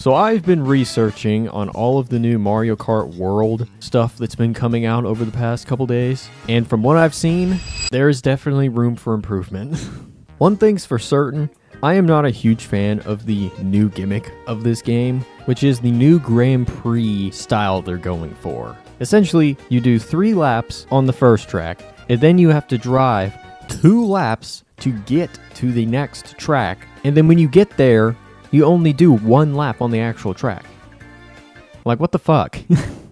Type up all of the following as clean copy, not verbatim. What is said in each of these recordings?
So I've been researching on all of the new Mario Kart World stuff that's been coming out over the past couple days, and from what I've seen, there is definitely room for improvement. One thing's for certain, I am not a huge fan of the new gimmick of this game, which is the new Grand Prix style they're going for. Essentially, you do 3 laps on the first track, and then you have to drive 2 laps to get to the next track, and then when you get there, you only do 1 lap on the actual track. Like, what the fuck?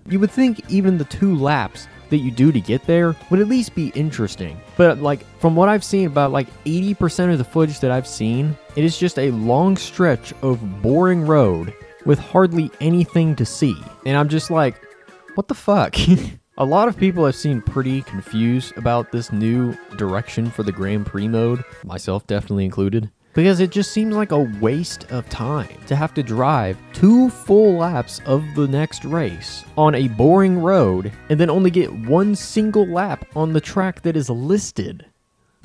You would think even the 2 laps that you do to get there would at least be interesting. But like, from what I've seen, about like 80% of the footage that I've seen, it is just a long stretch of boring road with hardly anything to see. And I'm just like, what the fuck? A lot of people have seemed pretty confused about this new direction for the Grand Prix mode, myself definitely included. Because it just seems like a waste of time to have to drive 2 full laps of the next race on a boring road and then only get 1 single lap on the track that is listed.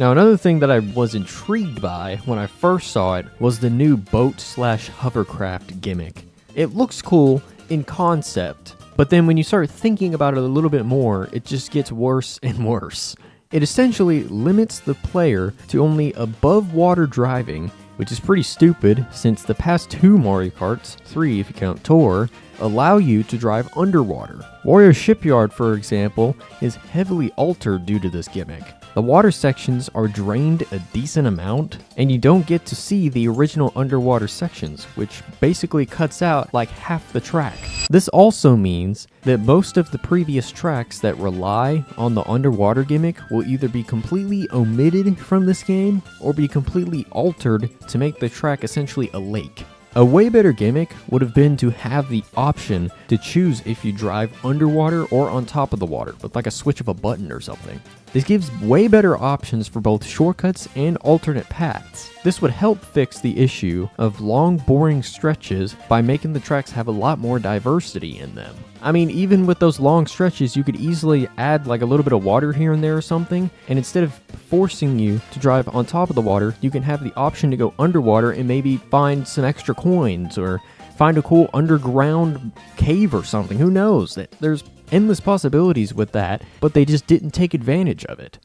Now, another thing that I was intrigued by when I first saw it was the new boat/hovercraft gimmick. It looks cool in concept, but then when you start thinking about it a little bit more, it just gets worse and worse. It essentially limits the player to only above water driving, which is pretty stupid since the past 2 Mario Karts, 3 if you count Tour, allow you to drive underwater. Wario Shipyard, for example, is heavily altered due to this gimmick. The water sections are drained a decent amount, and you don't get to see the original underwater sections, which basically cuts out like half the track. This also means that most of the previous tracks that rely on the underwater gimmick will either be completely omitted from this game or be completely altered to make the track essentially a lake. A way better gimmick would have been to have the option to choose if you drive underwater or on top of the water, with like a switch of a button or something. This gives way better options for both shortcuts and alternate paths. This would help fix the issue of long, boring stretches by making the tracks have a lot more diversity in them. I mean, even with those long stretches, you could easily add like a little bit of water here and there or something, and instead of forcing you to drive on top of the water, you can have the option to go underwater and maybe find some extra coins or find a cool underground cave or something. Who knows? There's endless possibilities with that, but they just didn't take advantage of it.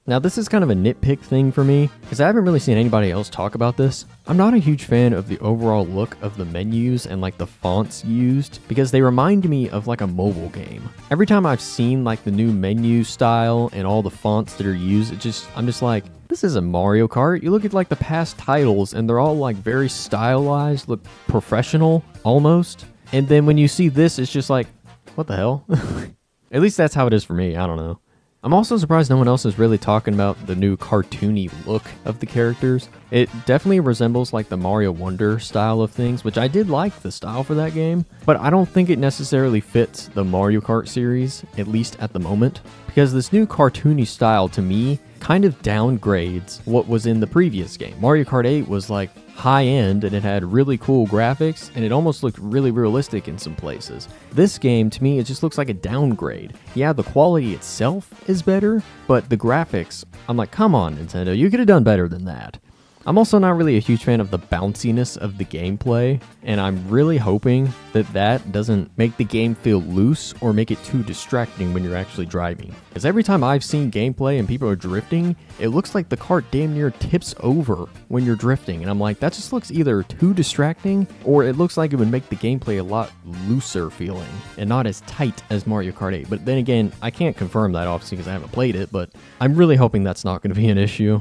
Now, this is kind of a nitpick thing for me, because I haven't really seen anybody else talk about this. I'm not a huge fan of the overall look of the menus and like the fonts used, because they remind me of like a mobile game. Every time I've seen like the new menu style and all the fonts that are used, I'm just like, this isn't Mario Kart. You look at like the past titles and they're all like very stylized, look professional almost. And then when you see this, it's just like, what the hell? At least that's how it is for me. I don't know. I'm also surprised no one else is really talking about the new cartoony look of the characters. It definitely resembles like the Mario Wonder style of things, which I did like the style for that game, but I don't think it necessarily fits the Mario Kart series, at least at the moment, because this new cartoony style to me kind of downgrades what was in the previous game. Mario Kart 8 was like high end and it had really cool graphics and it almost looked really realistic in some places. This game, to me, it just looks like a downgrade. Yeah, the quality itself is better, but the graphics, I'm like, come on, Nintendo, you could have done better than that. I'm also not really a huge fan of the bounciness of the gameplay, and I'm really hoping that that doesn't make the game feel loose or make it too distracting when you're actually driving. Because every time I've seen gameplay and people are drifting, it looks like the cart damn near tips over when you're drifting, and I'm like, that just looks either too distracting, or it looks like it would make the gameplay a lot looser feeling, and not as tight as Mario Kart 8. But then again, I can't confirm that obviously because I haven't played it, but I'm really hoping that's not going to be an issue.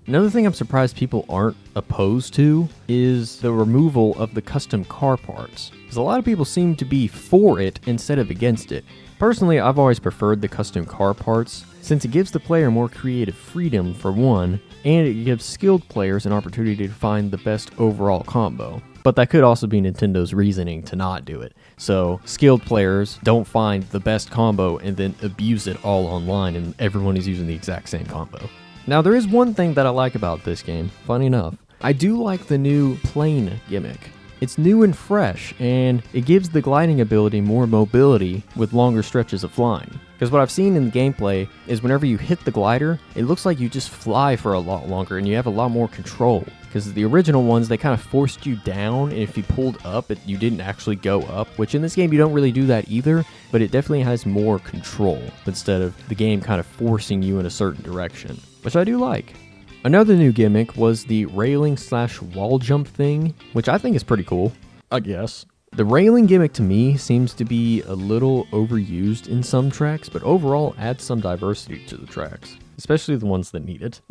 Another thing I'm surprised people aren't opposed to is the removal of the custom car parts, because a lot of people seem to be for it instead of against it. Personally, I've always preferred the custom car parts, since it gives the player more creative freedom for one, and it gives skilled players an opportunity to find the best overall combo. But that could also be Nintendo's reasoning to not do it. So skilled players don't find the best combo and then abuse it all online and everyone is using the exact same combo. Now, there is one thing that I like about this game, funny enough. I do like the new Plane Gimmick. It's new and fresh, and it gives the gliding ability more mobility with longer stretches of flying. Because what I've seen in the gameplay is whenever you hit the glider, it looks like you just fly for a lot longer and you have a lot more control. Because the original ones, they kind of forced you down, and if you pulled up, you didn't actually go up, which in this game you don't really do that either, but it definitely has more control instead of the game kind of forcing you in a certain direction, which I do like. Another new gimmick was the railing/wall jump thing, which I think is pretty cool, I guess. The railing gimmick to me seems to be a little overused in some tracks, but overall adds some diversity to the tracks, especially the ones that need it.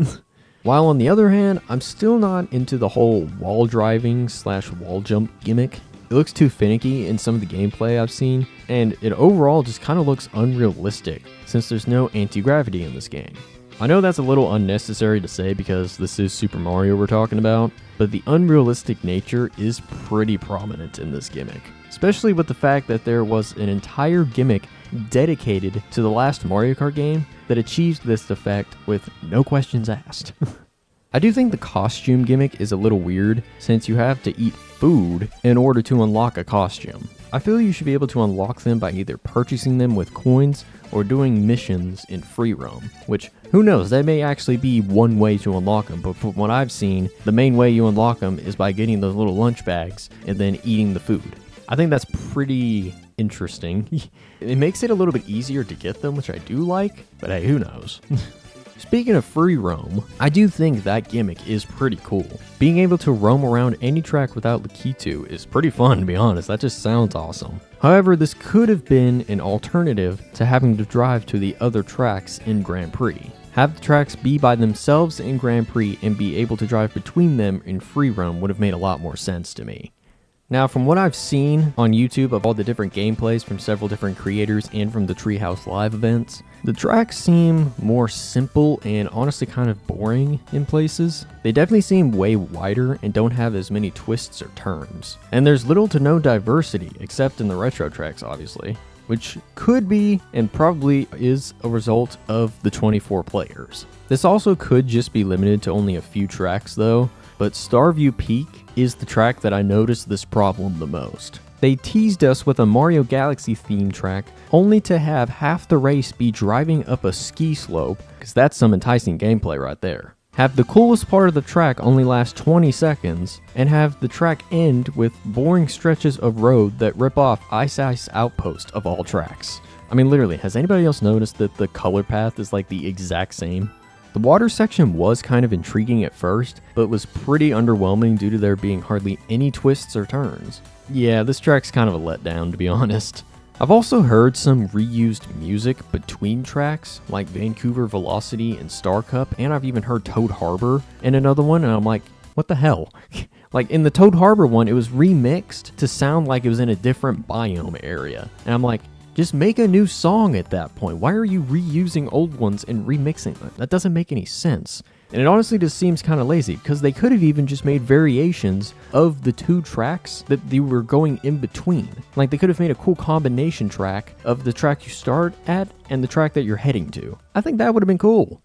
While on the other hand, I'm still not into the whole wall driving/wall jump gimmick. It looks too finicky in some of the gameplay I've seen, and it overall just kind of looks unrealistic since there's no anti-gravity in this game. I know that's a little unnecessary to say because this is Super Mario we're talking about, but the unrealistic nature is pretty prominent in this gimmick, especially with the fact that there was an entire gimmick dedicated to the last Mario Kart game that achieves this effect with no questions asked. I do think the costume gimmick is a little weird since you have to eat food in order to unlock a costume. I feel you should be able to unlock them by either purchasing them with coins or doing missions in free roam, which, who knows, that may actually be one way to unlock them, but from what I've seen, the main way you unlock them is by getting those little lunch bags and then eating the food. I think that's pretty interesting. It makes it a little bit easier to get them, which I do like, but hey, who knows? Speaking of free roam, I do think that gimmick is pretty cool. Being able to roam around any track without Lakitu is pretty fun, to be honest. That just sounds awesome. However, this could have been an alternative to having to drive to the other tracks in Grand Prix. Have the tracks be by themselves in Grand Prix and be able to drive between them in free roam would have made a lot more sense to me. Now, from what I've seen on YouTube of all the different gameplays from several different creators and from the Treehouse Live events, the tracks seem more simple and honestly kind of boring in places. They definitely seem way wider and don't have as many twists or turns. And there's little to no diversity, except in the retro tracks, obviously, which could be and probably is a result of the 24 players. This also could just be limited to only a few tracks though, but Starview Peak is the track that I noticed this problem the most. They teased us with a Mario Galaxy theme track only to have half the race be driving up a ski slope, because that's some enticing gameplay right there. Have the coolest part of the track only last 20 seconds, and have the track end with boring stretches of road that rip off Ice Ice Outpost of all tracks. I mean, literally, has anybody else noticed that the color path is like the exact same? The water section was kind of intriguing at first, but was pretty underwhelming due to there being hardly any twists or turns. Yeah, this track's kind of a letdown, to be honest. I've also heard some reused music between tracks, like Vancouver Velocity and Star Cup, and I've even heard Toad Harbor in another one, and I'm like, what the hell? Like in the Toad Harbor one, it was remixed to sound like it was in a different biome area, and I'm like, just make a new song at that point. Why are you reusing old ones and remixing them? That doesn't make any sense. And it honestly just seems kind of lazy, because they could have even just made variations of the two tracks that they were going in between. Like they could have made a cool combination track of the track you start at and the track that you're heading to. I think that would have been cool.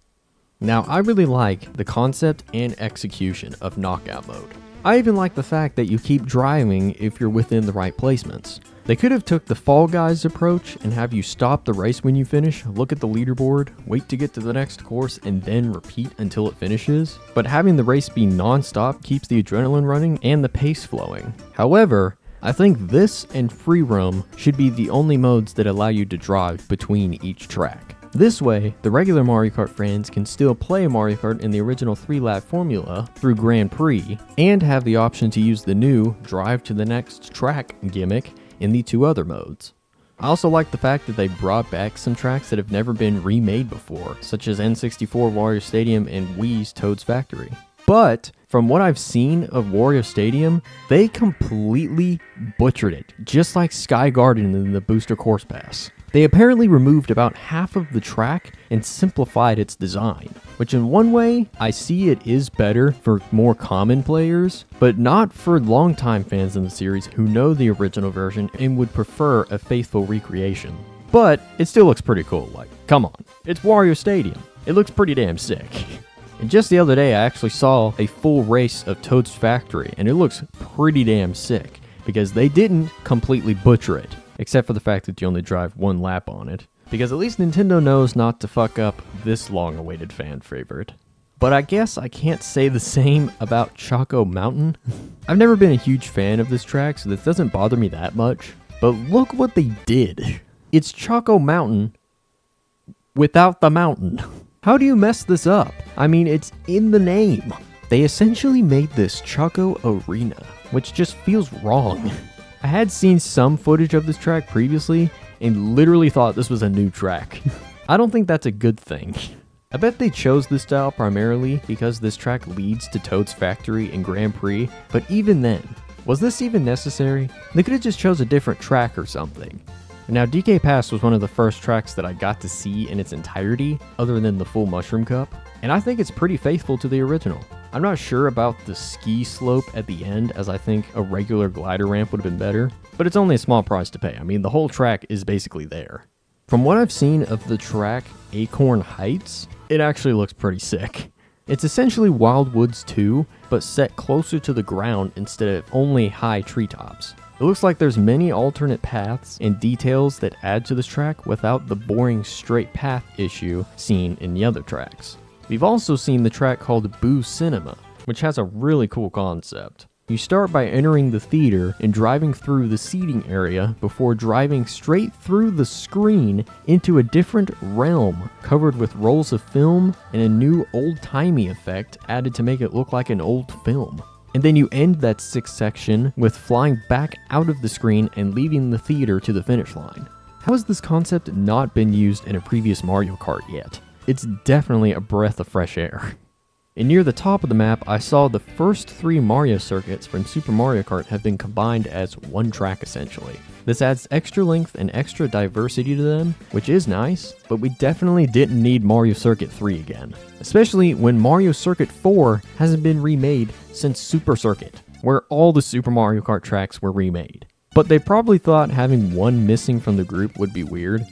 Now, I really like the concept and execution of Knockout Mode. I even like the fact that you keep driving if you're within the right placements. They could have took the Fall Guys approach and have you stop the race when you finish, look at the leaderboard, wait to get to the next course, and then repeat until it finishes. But having the race be non-stop keeps the adrenaline running and the pace flowing. However, I think this and free roam should be the only modes that allow you to drive between each track. This way, the regular Mario Kart fans can still play Mario Kart in the original 3-lap formula through Grand Prix, and have the option to use the new Drive to the Next Track gimmick in the two other modes. I also like the fact that they brought back some tracks that have never been remade before, such as N64 Wario Stadium and Wii's Toad's Factory. But from what I've seen of Wario Stadium, they completely butchered it, just like Sky Garden in the Booster Course Pass. They apparently removed about half of the track and simplified its design, which in one way, I see it is better for more common players, but not for longtime fans in the series who know the original version and would prefer a faithful recreation. But it still looks pretty cool, like, come on, it's Wario Stadium. It looks pretty damn sick. And just the other day, I actually saw a full race of Toad's Factory, and it looks pretty damn sick, because they didn't completely butcher it, except for the fact that you only drive one lap on it. because at least Nintendo knows not to fuck up this long-awaited fan favorite. But I guess I can't say the same about Choco Mountain. I've never been a huge fan of this track, so this doesn't bother me that much. But look what they did. It's Choco Mountain without the mountain. How do you mess this up? I mean, it's in the name. They essentially made this Choco Arena, which just feels wrong. I had seen some footage of this track previously and literally thought this was a new track. I don't think that's a good thing. I bet they chose this style primarily because this track leads to Toad's Factory and Grand Prix, but even then, was this even necessary? They could have just chose a different track or something. Now, DK Pass was one of the first tracks that I got to see in its entirety, other than the full Mushroom Cup, and I think it's pretty faithful to the original. I'm not sure about the ski slope at the end, as I think a regular glider ramp would have been better, but it's only a small price to pay. I mean, the whole track is basically there. From what I've seen of the track Acorn Heights, it actually looks pretty sick. It's essentially Wild Woods 2, but set closer to the ground instead of only high treetops. It looks like there's many alternate paths and details that add to this track without the boring straight path issue seen in the other tracks. We've also seen the track called Boo Cinema, which has a really cool concept. You start by entering the theater and driving through the seating area before driving straight through the screen into a different realm covered with rolls of film and a new old-timey effect added to make it look like an old film. And then you end that sixth section with flying back out of the screen and leaving the theater to the finish line. How has this concept not been used in a previous Mario Kart yet? It's definitely a breath of fresh air. And near the top of the map, I saw the first 3 Mario circuits from Super Mario Kart have been combined as one track essentially. This adds extra length and extra diversity to them, which is nice, but we definitely didn't need Mario Circuit 3 again. Especially when Mario Circuit 4 hasn't been remade since Super Circuit, where all the Super Mario Kart tracks were remade. But they probably thought having one missing from the group would be weird.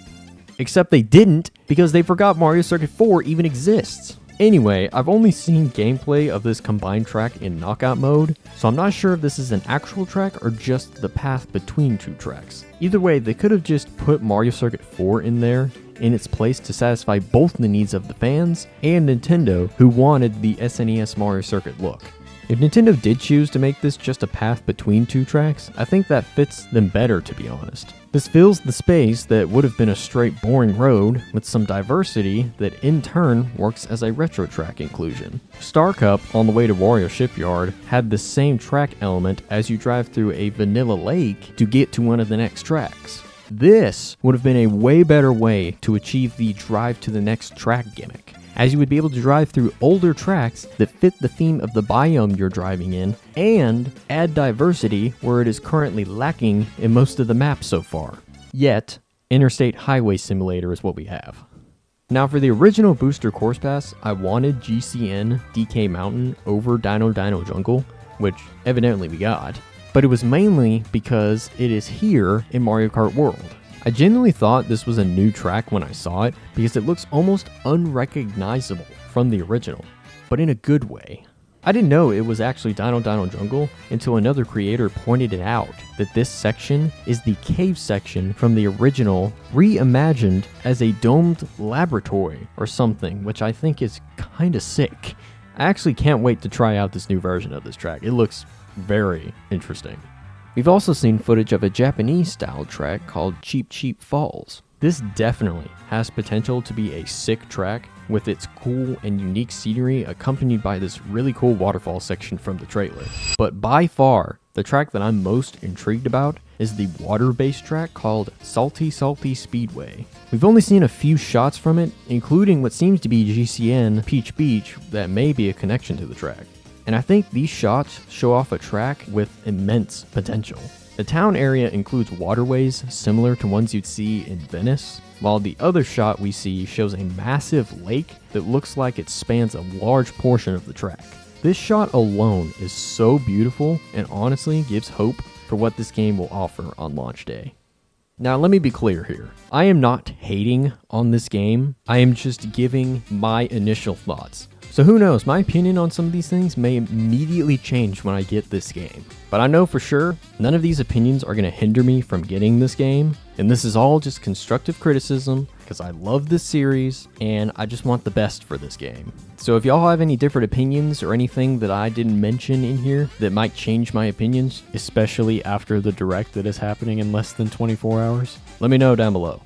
Except they didn't, because they forgot Mario Circuit 4 even exists. Anyway, I've only seen gameplay of this combined track in knockout mode, so I'm not sure if this is an actual track or just the path between 2 tracks. Either way, they could have just put Mario Circuit 4 in there in its place to satisfy both the needs of the fans and Nintendo, who wanted the SNES Mario Circuit look. If Nintendo did choose to make this just a path between 2 tracks, I think that fits them better, to be honest. This fills the space that would have been a straight boring road with some diversity that in turn works as a retro track inclusion. Star Cup on the way to Wario Shipyard had the same track element as you drive through a vanilla lake to get to one of the next tracks. This would have been a way better way to achieve the drive to the next track gimmick, as you would be able to drive through older tracks that fit the theme of the biome you're driving in, and add diversity where it is currently lacking in most of the maps so far. Yet, Interstate Highway Simulator is what we have. Now for the original Booster Course Pass, I wanted GCN DK Mountain over Dino Jungle, which evidently we got, but it was mainly because it is here in Mario Kart World. I genuinely thought this was a new track when I saw it because it looks almost unrecognizable from the original, but in a good way. I didn't know it was actually Dino Jungle until another creator pointed it out, that this section is the cave section from the original, reimagined as a domed laboratory or something, which I think is kinda sick. I actually can't wait to try out this new version of this track. It looks very interesting. We've also seen footage of a Japanese-style track called Cheep Falls. This definitely has potential to be a sick track with its cool and unique scenery accompanied by this really cool waterfall section from the trailer. But by far, the track that I'm most intrigued about is the water-based track called Salty Speedway. We've only seen a few shots from it, including what seems to be GCN Peach Beach that may be a connection to the track. And I think these shots show off a track with immense potential. The town area includes waterways similar to ones you'd see in Venice, while the other shot we see shows a massive lake that looks like it spans a large portion of the track. This shot alone is so beautiful and honestly gives hope for what this game will offer on launch day. Now let me be clear here. I am not hating on this game, I am just giving my initial thoughts. So who knows, my opinion on some of these things may immediately change when I get this game. But I know for sure, none of these opinions are going to hinder me from getting this game, and this is all just constructive criticism because I love this series and I just want the best for this game. So if y'all have any different opinions or anything that I didn't mention in here that might change my opinions, especially after the direct that is happening in less than 24 hours, let me know down below.